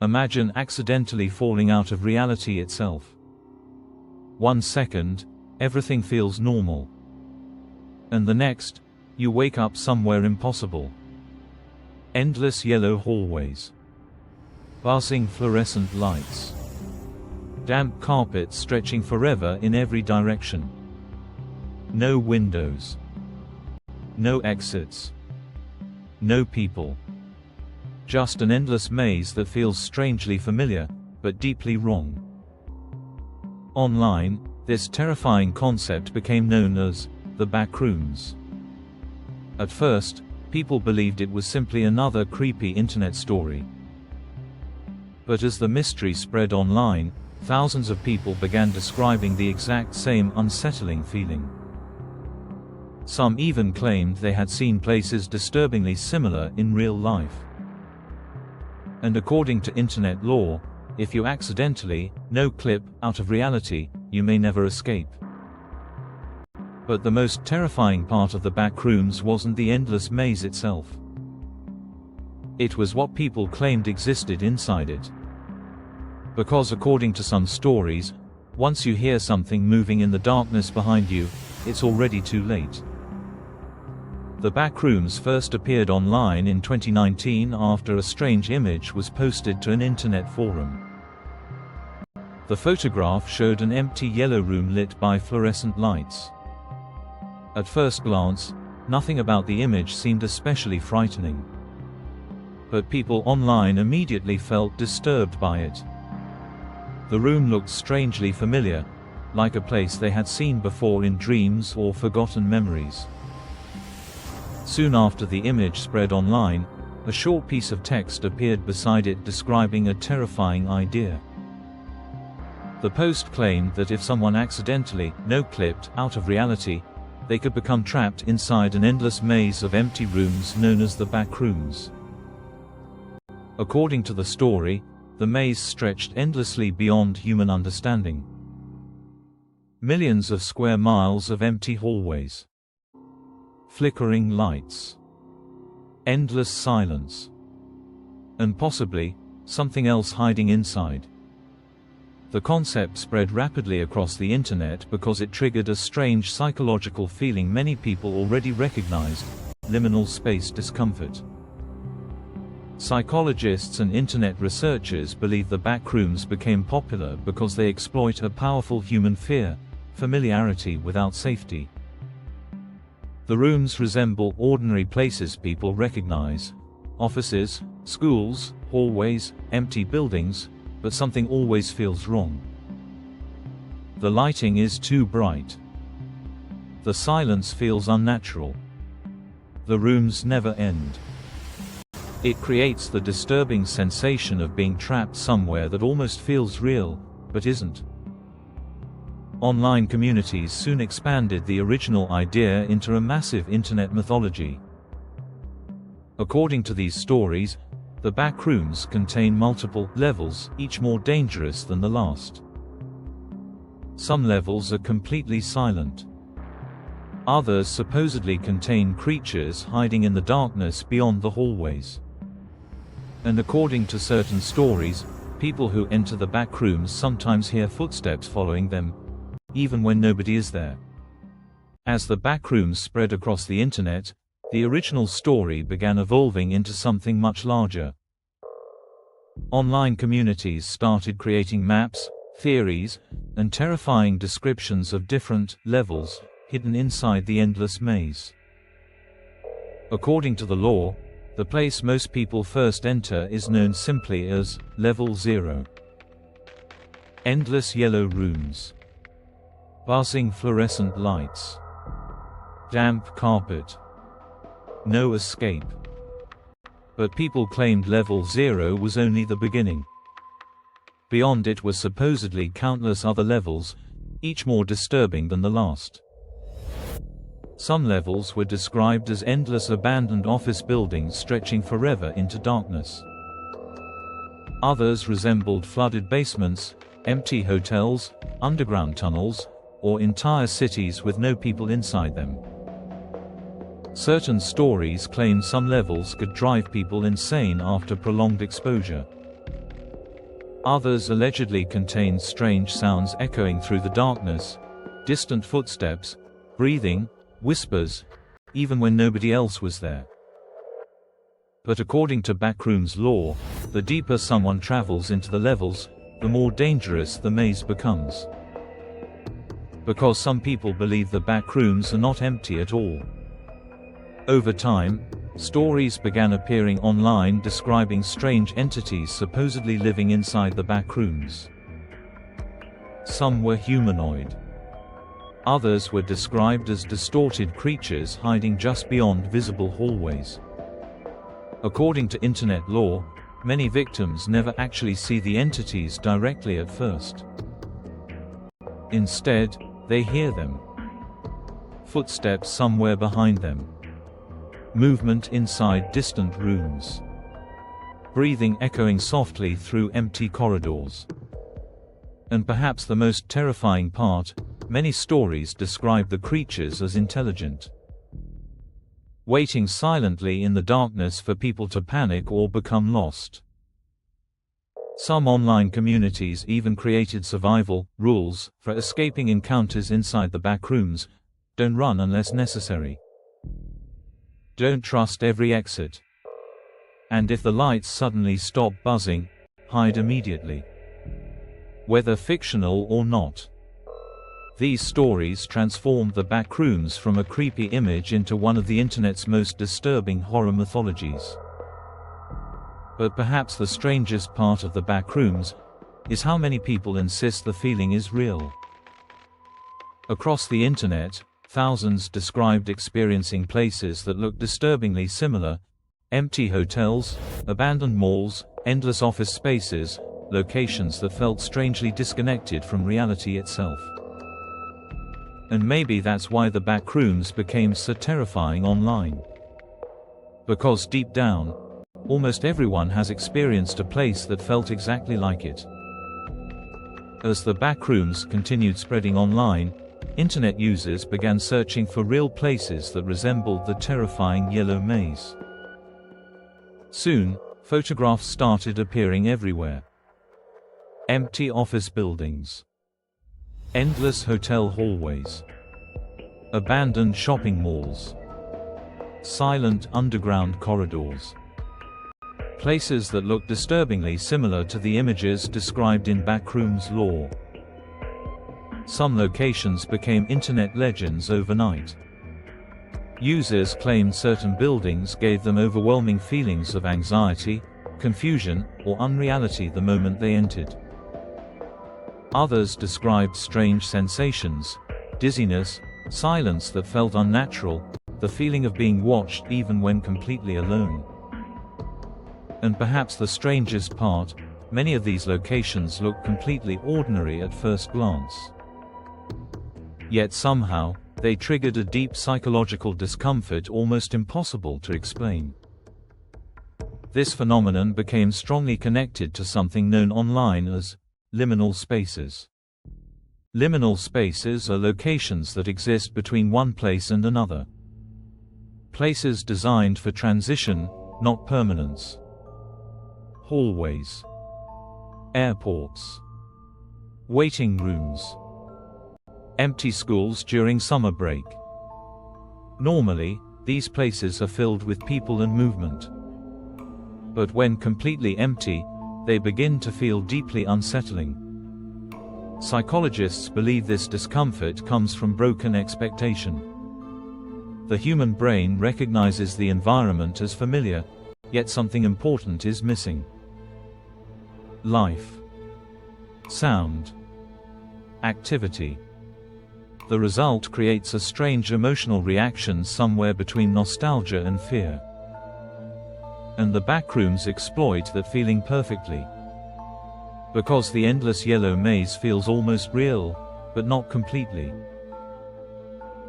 Imagine accidentally falling out of reality itself. 1 second, everything feels normal. And the next, you wake up somewhere impossible. Endless yellow hallways. Buzzing fluorescent lights. Damp carpet stretching forever in every direction. No windows. No exits. No people. Just an endless maze that feels strangely familiar, but deeply wrong. Online, this terrifying concept became known as the Backrooms. At first, people believed it was simply another creepy internet story. But as the mystery spread online, thousands of people began describing the exact same unsettling feeling. Some even claimed they had seen places disturbingly similar in real life. And according to internet law, if you accidentally, no clip, out of reality, you may never escape. But the most terrifying part of the Backrooms wasn't the endless maze itself. It was what people claimed existed inside it. Because according to some stories, once you hear something moving in the darkness behind you, it's already too late. The Backrooms first appeared online in 2019 after a strange image was posted to an internet forum. The photograph showed an empty yellow room lit by fluorescent lights. At first glance, nothing about the image seemed especially frightening. But people online immediately felt disturbed by it. The room looked strangely familiar, like a place they had seen before in dreams or forgotten memories. Soon after the image spread online, a short piece of text appeared beside it describing a terrifying idea. The post claimed that if someone accidentally, no-clipped, out of reality, they could become trapped inside an endless maze of empty rooms known as the Backrooms. According to the story, the maze stretched endlessly beyond human understanding. Millions of square miles of empty hallways. Flickering lights. Endless silence. And possibly, something else hiding inside. The concept spread rapidly across the internet because it triggered a strange psychological feeling many people already recognized: liminal space discomfort. Psychologists and internet researchers believe the Backrooms became popular because they exploit a powerful human fear: familiarity without safety. The rooms resemble ordinary places people recognize: offices, schools, hallways, empty buildings, but something always feels wrong. The lighting is too bright. The silence feels unnatural. The rooms never end. It creates the disturbing sensation of being trapped somewhere that almost feels real, but isn't. Online communities soon expanded the original idea into a massive internet mythology. According to these stories, the Backrooms contain multiple levels, each more dangerous than the last. Some levels are completely silent. Others supposedly contain creatures hiding in the darkness beyond the hallways. And according to certain stories, people who enter the Backrooms sometimes hear footsteps following them, even when nobody is there. As the Backrooms spread across the internet, the original story began evolving into something much larger. Online communities started creating maps, theories, and terrifying descriptions of different levels hidden inside the endless maze. According to the law, the place most people first enter is known simply as Level 0. Endless yellow rooms. Buzzing fluorescent lights. Damp carpet. No escape. But people claimed Level 0 was only the beginning. Beyond it were supposedly countless other levels, each more disturbing than the last. Some levels were described as endless abandoned office buildings stretching forever into darkness. Others resembled flooded basements, empty hotels, underground tunnels, or entire cities with no people inside them. Certain stories claim some levels could drive people insane after prolonged exposure. Others allegedly contained strange sounds echoing through the darkness, distant footsteps, breathing, whispers, even when nobody else was there. But according to Backrooms lore, the deeper someone travels into the levels, the more dangerous the maze becomes. Because some people believe the backrooms are not empty at all. Over time, stories began appearing online describing strange entities supposedly living inside the backrooms. Some were humanoid. Others were described as distorted creatures hiding just beyond visible hallways. According to internet lore, many victims never actually see the entities directly at first. Instead, they hear them. Footsteps somewhere behind them. Movement inside distant rooms. Breathing echoing softly through empty corridors. And perhaps the most terrifying part, many stories describe the creatures as intelligent. Waiting silently in the darkness for people to panic or become lost. Some online communities even created survival rules for escaping encounters inside the backrooms. Don't run unless necessary. Don't trust every exit. And if the lights suddenly stop buzzing, hide immediately. Whether fictional or not. These stories transformed the backrooms from a creepy image into one of the internet's most disturbing horror mythologies. But perhaps the strangest part of the backrooms is how many people insist the feeling is real. Across the internet, thousands described experiencing places that look disturbingly similar: empty hotels, abandoned malls, endless office spaces, locations that felt strangely disconnected from reality itself. And maybe that's why the backrooms became so terrifying online. Because deep down, almost everyone has experienced a place that felt exactly like it. As the backrooms continued spreading online, internet users began searching for real places that resembled the terrifying yellow maze. Soon, photographs started appearing everywhere. Empty office buildings. Endless hotel hallways. Abandoned shopping malls. Silent underground corridors. Places that look disturbingly similar to the images described in Backrooms lore. Some locations became internet legends overnight. Users claimed certain buildings gave them overwhelming feelings of anxiety, confusion, or unreality the moment they entered. Others described strange sensations, dizziness, silence that felt unnatural, the feeling of being watched even when completely alone. And perhaps the strangest part, many of these locations looked completely ordinary at first glance. Yet somehow, they triggered a deep psychological discomfort almost impossible to explain. This phenomenon became strongly connected to something known online as liminal spaces. Liminal spaces are locations that exist between one place and another. Places designed for transition, not permanence. Hallways. Airports. Waiting rooms. Empty schools during summer break. Normally, these places are filled with people and movement. But when completely empty, they begin to feel deeply unsettling. Psychologists believe this discomfort comes from broken expectation. The human brain recognizes the environment as familiar, yet something important is missing. Life. Sound. Activity. The result creates a strange emotional reaction somewhere between nostalgia and fear. And the backrooms exploit that feeling perfectly. Because the endless yellow maze feels almost real, but not completely.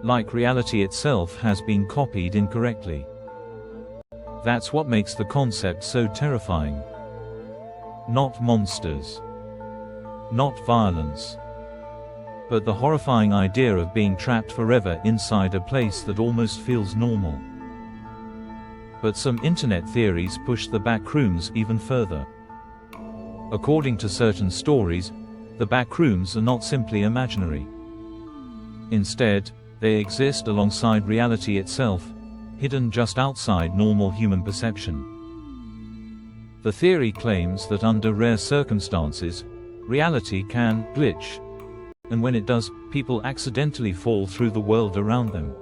Like reality itself has been copied incorrectly. That's what makes the concept so terrifying. Not monsters. Not violence. But the horrifying idea of being trapped forever inside a place that almost feels normal. But some internet theories push the backrooms even further. According to certain stories, the backrooms are not simply imaginary. Instead, they exist alongside reality itself, hidden just outside normal human perception. The theory claims that under rare circumstances, reality can glitch, and when it does, people accidentally fall through the world around them.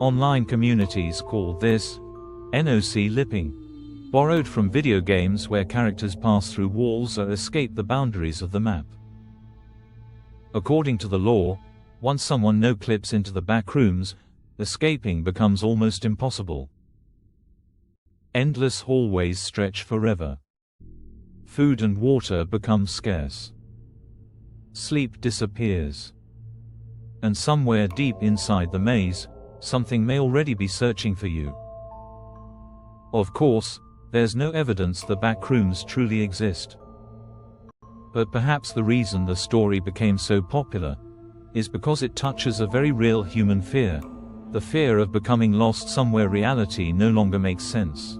Online communities call this NOC lipping, borrowed from video games where characters pass through walls or escape the boundaries of the map. According to the law, once someone no-clips into the backrooms, escaping becomes almost impossible. Endless hallways stretch forever. Food and water become scarce. Sleep disappears. And somewhere deep inside the maze, something may already be searching for you. Of course, there's no evidence the backrooms truly exist. But perhaps the reason the story became so popular is because it touches a very real human fear, the fear of becoming lost somewhere reality no longer makes sense.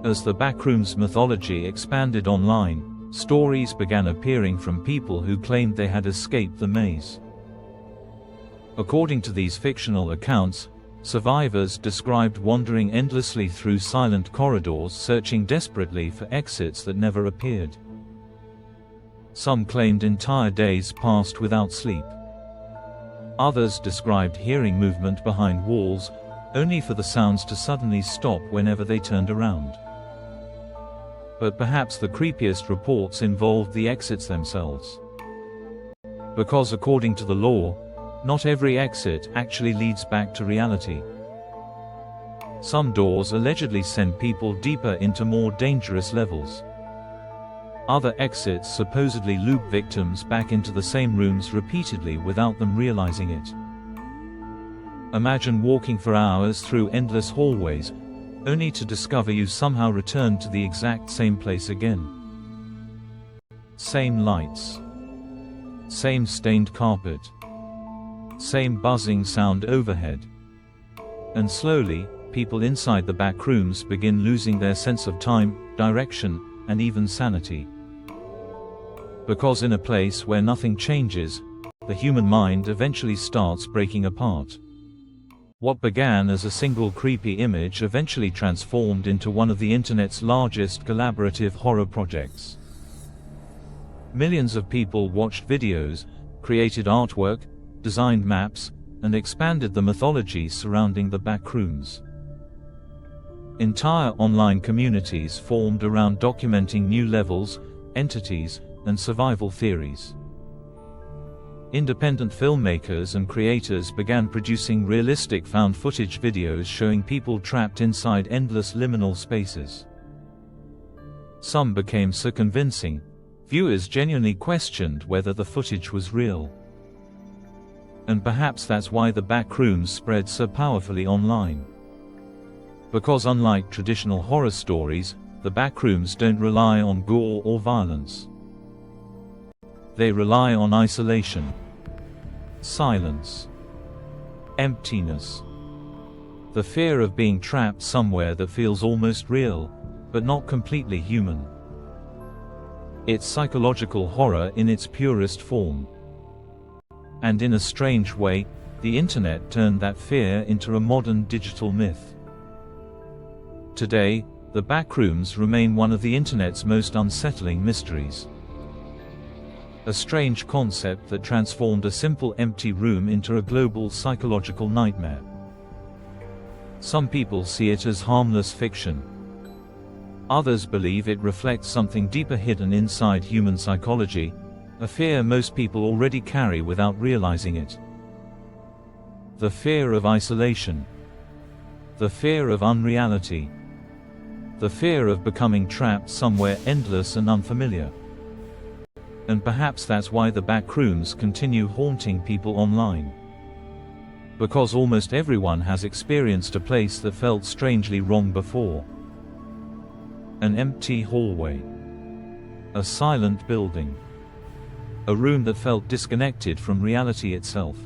As the backrooms mythology expanded online, stories began appearing from people who claimed they had escaped the maze. According to these fictional accounts, survivors described wandering endlessly through silent corridors searching desperately for exits that never appeared. Some claimed entire days passed without sleep. Others described hearing movement behind walls, only for the sounds to suddenly stop whenever they turned around. But perhaps the creepiest reports involved the exits themselves. Because according to the law, not every exit actually leads back to reality. Some doors allegedly send people deeper into more dangerous levels. Other exits supposedly loop victims back into the same rooms repeatedly without them realizing it. Imagine walking for hours through endless hallways, only to discover you somehow returned to the exact same place again. Same lights. Same stained carpet. Same buzzing sound overhead. And slowly, people inside the backrooms begin losing their sense of time, direction, and even sanity. Because in a place where nothing changes, the human mind eventually starts breaking apart. What began as a single creepy image eventually transformed into one of the internet's largest collaborative horror projects. Millions of people watched videos, created artwork, designed maps, and expanded the mythology surrounding the backrooms. Entire online communities formed around documenting new levels, entities, and survival theories. Independent filmmakers and creators began producing realistic found footage videos showing people trapped inside endless liminal spaces. Some became so convincing, viewers genuinely questioned whether the footage was real. And perhaps that's why the backrooms spread so powerfully online. Because unlike traditional horror stories, the backrooms don't rely on gore or violence. They rely on isolation, silence, emptiness. The fear of being trapped somewhere that feels almost real, but not completely human. It's psychological horror in its purest form. And in a strange way, the internet turned that fear into a modern digital myth. Today, the backrooms remain one of the internet's most unsettling mysteries. A strange concept that transformed a simple empty room into a global psychological nightmare. Some people see it as harmless fiction. Others believe it reflects something deeper hidden inside human psychology, a fear most people already carry without realizing it. The fear of isolation. The fear of unreality. The fear of becoming trapped somewhere endless and unfamiliar. And perhaps that's why the backrooms continue haunting people online. Because almost everyone has experienced a place that felt strangely wrong before. An empty hallway. A silent building. A room that felt disconnected from reality itself.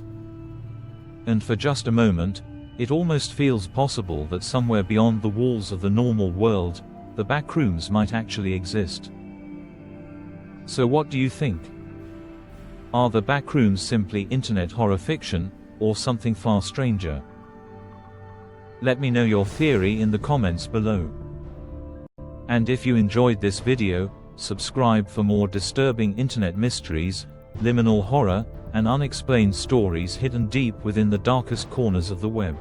And for just a moment, it almost feels possible that somewhere beyond the walls of the normal world, the backrooms might actually exist. So what do you think? Are the backrooms simply internet horror fiction, or something far stranger? Let me know your theory in the comments below. And if you enjoyed this video, subscribe for more disturbing internet mysteries, liminal horror, and unexplained stories hidden deep within the darkest corners of the web.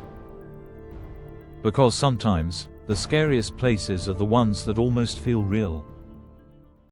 Because sometimes, the scariest places are the ones that almost feel real.